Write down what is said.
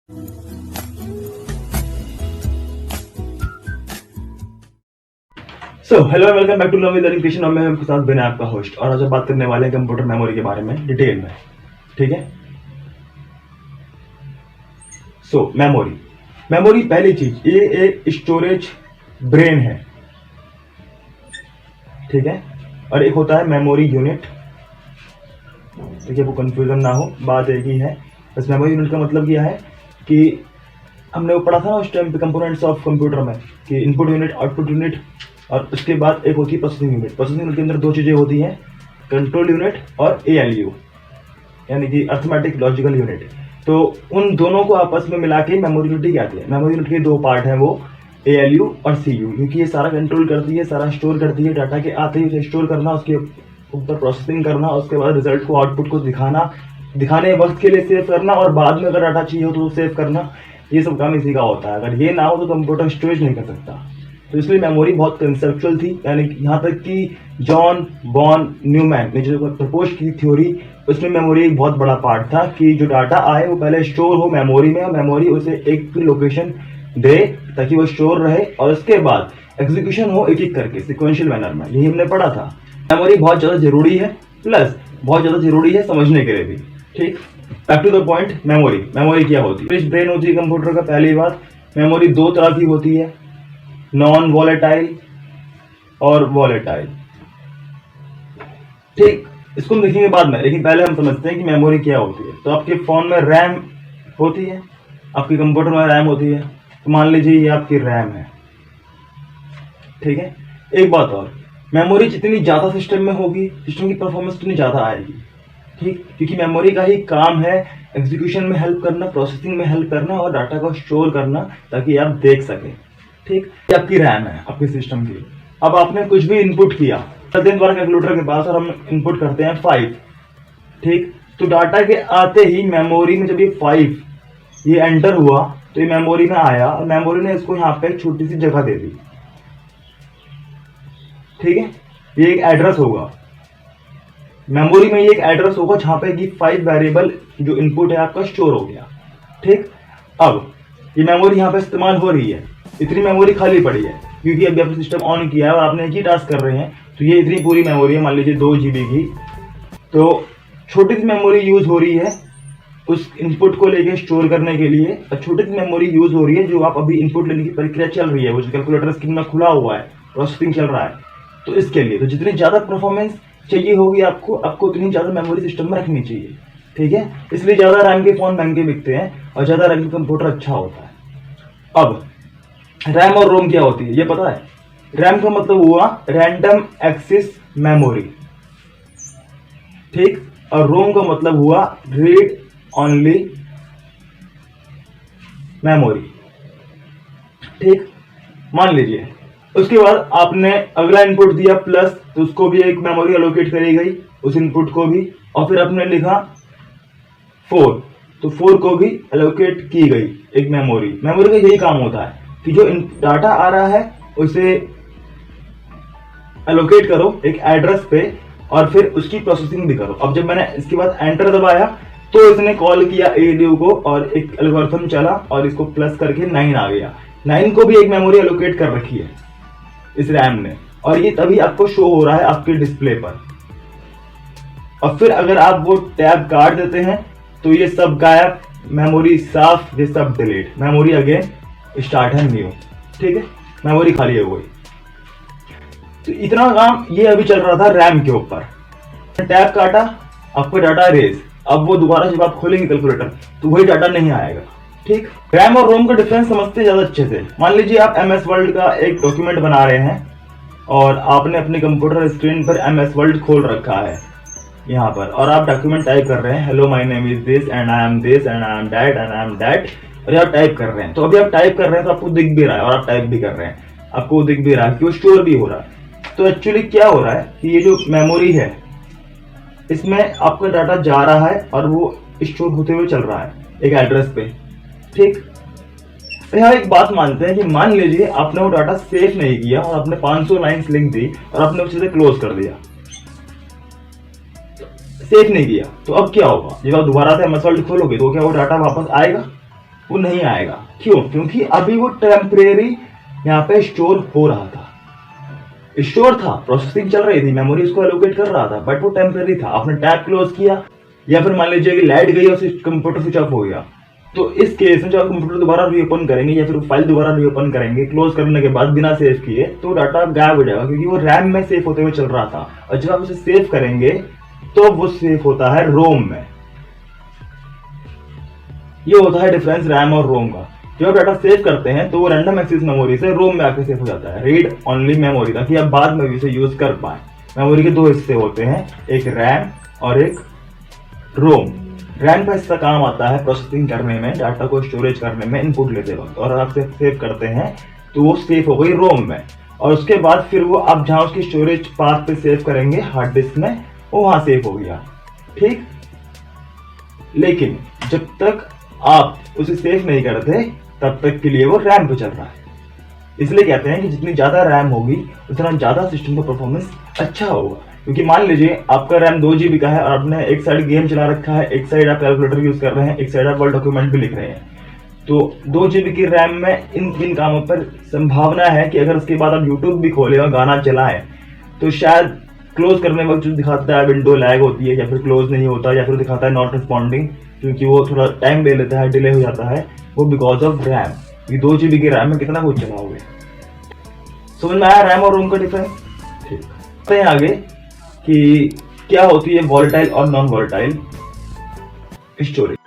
Hello welcome back to learning learning creation. और मैं आपके साथ बिना आपका होस्ट, और आज हम बात करने वाले हैं कंप्यूटर मेमोरी के बारे में डिटेल में। ठीक है। मेमोरी पहली चीज, ये एक स्टोरेज ब्रेन है। ठीक है। और एक होता है मेमोरी यूनिट। देखिए, वो कंफ्यूजन ना हो, बात एक ही है। बस मेमोरी यूनिट का मतलब क्या है कि हमने वो पढ़ा था ना उस टाइम पे कंपोनेंट्स ऑफ कंप्यूटर में, कि इनपुट यूनिट, आउटपुट यूनिट, और उसके बाद एक होती है प्रोसेसिंग यूनिट। प्रोसेसिंग यूनिट के अंदर दो चीजें होती हैं, कंट्रोल यूनिट और ALU, यानी कि अर्थमेटिक लॉजिकल यूनिट। तो उन दोनों को आपस में मिला के मेमोरी यूनिट कहते हैं। मेमोरी यूनिट के दो पार्ट हैं, वो ALU और CU, क्योंकि ये सारा कंट्रोल करती है, सारा स्टोर करती है। डाटा के आते ही उसे स्टोर करना, उसके ऊपर प्रोसेसिंग करना, उसके बाद रिजल्ट को, आउटपुट को दिखाने वक्त के लिए सेव करना, और बाद में अगर डाटा चाहिए हो तो सेव करना। ये सब काम इसी का होता है। अगर ये ना हो तो कंप्यूटर स्टोरेज नहीं कर सकता। तो इसलिए मेमोरी बहुत कंसेप्चुअल थी, यानी यहाँ तक कि जॉन बॉन न्यूमैन ने जो प्रपोज की थ्योरी, उसमें मेमोरी एक बहुत बड़ा पार्ट था कि जो डाटा आए वो पहले स्टोर हो मेमोरी में, और मेमोरी उसे एक लोकेशन दे ताकि वो स्टोर रहे, और उसके बाद एग्जीक्यूशन हो एक एक करके सिक्वेंशियल मैनर में। यही हमने पढ़ा था। मेमोरी बहुत ज्यादा जरूरी है, प्लस बहुत ज्यादा जरूरी है समझने के लिए भी। ठीक। Back to the point, memory क्या होती है? ब्रेन होती है कंप्यूटर का। पहली बात, मेमोरी दो तरह की होती है, नॉन वॉलेटाइल और वॉलेटाइल। ठीक, इसको हम देखेंगे बाद में, लेकिन पहले हम समझते हैं कि मेमोरी क्या होती है। तो आपके फोन में रैम होती है, आपके कंप्यूटर में रैम होती है। तो मान लीजिए ये आपकी रैम है। ठीक है। एक बात और, मेमोरी जितनी ज्यादा सिस्टम में होगी, सिस्टम की परफॉर्मेंस उतनी ज्यादा आएगी। ठीक, क्योंकि मेमोरी का ही काम है एग्जीक्यूशन में हेल्प करना, प्रोसेसिंग में हेल्प करना, और डाटा को स्टोर करना ताकि आप देख सकें। ठीक, ये आपकी रैम है आपके सिस्टम की। अब आपने कुछ भी इनपुट किया, चलते हैं द्वारा कैलकुलेटर के पास, और हम इनपुट करते हैं 5। ठीक, तो डाटा के आते ही मेमोरी में जब ये 5 ये एंटर हुआ तो ये मेमोरी में आया, और मेमोरी ने इसको यहाँ पे एक छोटी सी जगह दे दी। ठीक है। ये एक एड्रेस होगा मेमोरी में, ये एक एड्रेस होगा जहां पे कि 5 वेरिएबल जो इनपुट है आपका स्टोर हो गया। ठीक। अब ये मेमोरी यहाँ पे इस्तेमाल हो रही है, इतनी मेमोरी खाली पड़ी है क्योंकि अभी आपने सिस्टम ऑन किया है और आपने एक ही टास्क कर रहे हैं। तो ये इतनी पूरी मेमोरी है, मान लीजिए 2 GB की। तो छोटी सी मेमोरी यूज हो रही है उस इनपुट को लेके स्टोर करने के लिए, और छोटी सी मेमोरी यूज हो रही है जो आप अभी इनपुट लेने की प्रक्रिया चल रही है, वो जो कैलकुलेटर स्क्रीन में खुला हुआ है, प्रोसेसिंग चल रहा है। तो इसके लिए तो जितनी ज्यादा परफॉर्मेंस चाहिए होगी आपको उतनी ज्यादा मेमोरी सिस्टम में रखनी चाहिए। ठीक है। इसलिए ज्यादा रैम के फोन महंगे बिकते हैं और ज्यादा रैम का कंप्यूटर अच्छा होता है। अब रैम और रोम क्या होती है ये पता है? रैम का मतलब हुआ रैंडम एक्सेस मेमोरी। ठीक। और रोम का मतलब हुआ रीड ओनली मेमोरी। ठीक। मान लीजिए उसके बाद आपने अगला इनपुट दिया प्लस, तो उसको भी एक मेमोरी एलोकेट करी गई, उस इनपुट को भी। और फिर आपने लिखा 4, तो 4 को भी एलोकेट की गई एक मेमोरी का यही काम होता है कि जो डाटा आ रहा है उसे एलोकेट करो एक एड्रेस पे, और फिर उसकी प्रोसेसिंग भी करो। अब जब मैंने इसके बाद एंटर दबाया तो इसने कॉल किया ALU को, और एक एल्गोरिथम चला और इसको प्लस करके 9 आ गया। 9 को भी एक मेमोरी एलोकेट कर रखी है इस रैम ने, और ये तभी आपको शो हो रहा है आपके डिस्प्ले पर। और फिर अगर आप वो टैब काट देते हैं तो ये सब गायब, मेमोरी साफ, ये सब डिलीट, मेमोरी अगेन स्टार्ट है न्यू। ठीक है। मेमोरी खाली हो गई। तो इतना काम ये अभी चल रहा था रैम के ऊपर। टैब काटा, आपको डाटा रेज, अब वो दोबारा जब आप खोलेंगे कैलकुलेटर तो वही डाटा नहीं आएगा। ठीक। रैम और रोम का डिफरेंस समझते ज्यादा अच्छे से। मान लीजिए आप MS वर्ल्ड का एक डॉक्यूमेंट बना रहे हैं और आपने अपने कंप्यूटर स्क्रीन पर MS वर्ल्ड खोल रखा है यहाँ पर, और आप डॉक्यूमेंट टाइप कर रहे हैं, hello my name is this and I am this and I am that and I am that, और आप टाइप कर रहे हैं। तो अभी आप टाइप कर रहे हैं तो आपको दिख भी रहा है, और आप टाइप भी कर रहे हैं, आपको दिख भी रहा है कि वो स्टोर भी हो रहा है। तो एक्चुअली क्या हो रहा है कि ये जो मेमोरी है इसमें आपका डाटा जा रहा है और वो स्टोर होते हुए चल रहा है एक एड्रेस पे। ठीक। तो यहाँ एक बात मानते हैं कि मान लीजिए आपने वो डाटा सेव नहीं किया और आपने 500 लाइन्स लिख दी और आपने उसे क्लोज कर दिया, सेव नहीं किया, तो अब क्या होगा? जब आप दोबारा से MS वर्ल्ड खोलोगे तो क्या वो डाटा वापस आएगा? वो नहीं आएगा। क्यों? क्योंकि अभी वो टेम्परेरी यहाँ पे स्टोर हो रहा था, स्टोर था, प्रोसेसिंग चल रही थी, मेमोरी उसको एलोकेट कर रहा था, बट वो टेम्परेरी था। आपने टैब क्लोज किया या फिर मान लीजिए कि लाइट गई और कंप्यूटर स्विच ऑफ हो गया, तो इस केस में जब आप कंप्यूटर दोबारा रीओपन करेंगे या फिर फाइल दोबारा रीओपन करेंगे क्लोज करने के बाद बिना सेव किए, तो डाटा गायब हो जाएगा, क्योंकि वो रैम में सेव होते हुए चल रहा था। और जब आप उसे सेव करेंगे तो वो सेव होता है रोम में। ये होता है डिफरेंस रैम और रोम का। जब आप डाटा सेव करते हैं तो वो रैंडम एक्सेस मेमोरी से रोम में आके सेव हो जाता है, रीड ओनली मेमोरी, ताकि आप बाद में भी इसे यूज कर पाए। मेमोरी के दो हिस्से होते हैं, एक रैम और एक रोम। रैम का हिस्सा काम आता है प्रोसेसिंग करने में, डाटा को स्टोरेज करने में, इनपुट लेते वक्त, और आप सेव करते हैं तो वो सेव हो गई रोम में। और उसके बाद फिर वो आप जहां उसकी स्टोरेज पाथ पे सेव करेंगे हार्ड डिस्क में, वो वहां सेव हो गया। ठीक, लेकिन जब तक आप उसे सेव नहीं करते तब तक के लिए वो रैम पे चल रहा है। इसलिए कहते हैं कि जितनी ज्यादा रैम होगी उतना ज्यादा सिस्टम का परफॉर्मेंस अच्छा होगा। क्योंकि मान लीजिए आपका रैम 2 GB का है और आपने एक साइड गेम चला रखा है, एक साइड आप कैलकुलेटर यूज कर रहे हैं, एक साइड आप वर्ड डॉक्यूमेंट भी लिख रहे हैं, तो 2 GB की रैम में इन 3 कामों पर संभावना है कि अगर उसके बाद आप यूट्यूब भी खोले और गाना चलाएं तो शायद क्लोज करने वक्त जो दिखाता है विंडो लैग होती है, या फिर क्लोज नहीं होता, या फिर दिखाता है नॉट रिस्पॉन्डिंग, क्योंकि वो थोड़ा टाइम ले लेता है, डिले हो जाता है, वो बिकॉज ऑफ रैम। ये 2 GB की रैम में कितना कुछ चलाओगे। समझ में आया रैम और रोम का डिफरेंस? ठीक, तो आगे कि क्या होती है वॉलेटाइल और नॉन वॉलेटाइल स्टोरेज।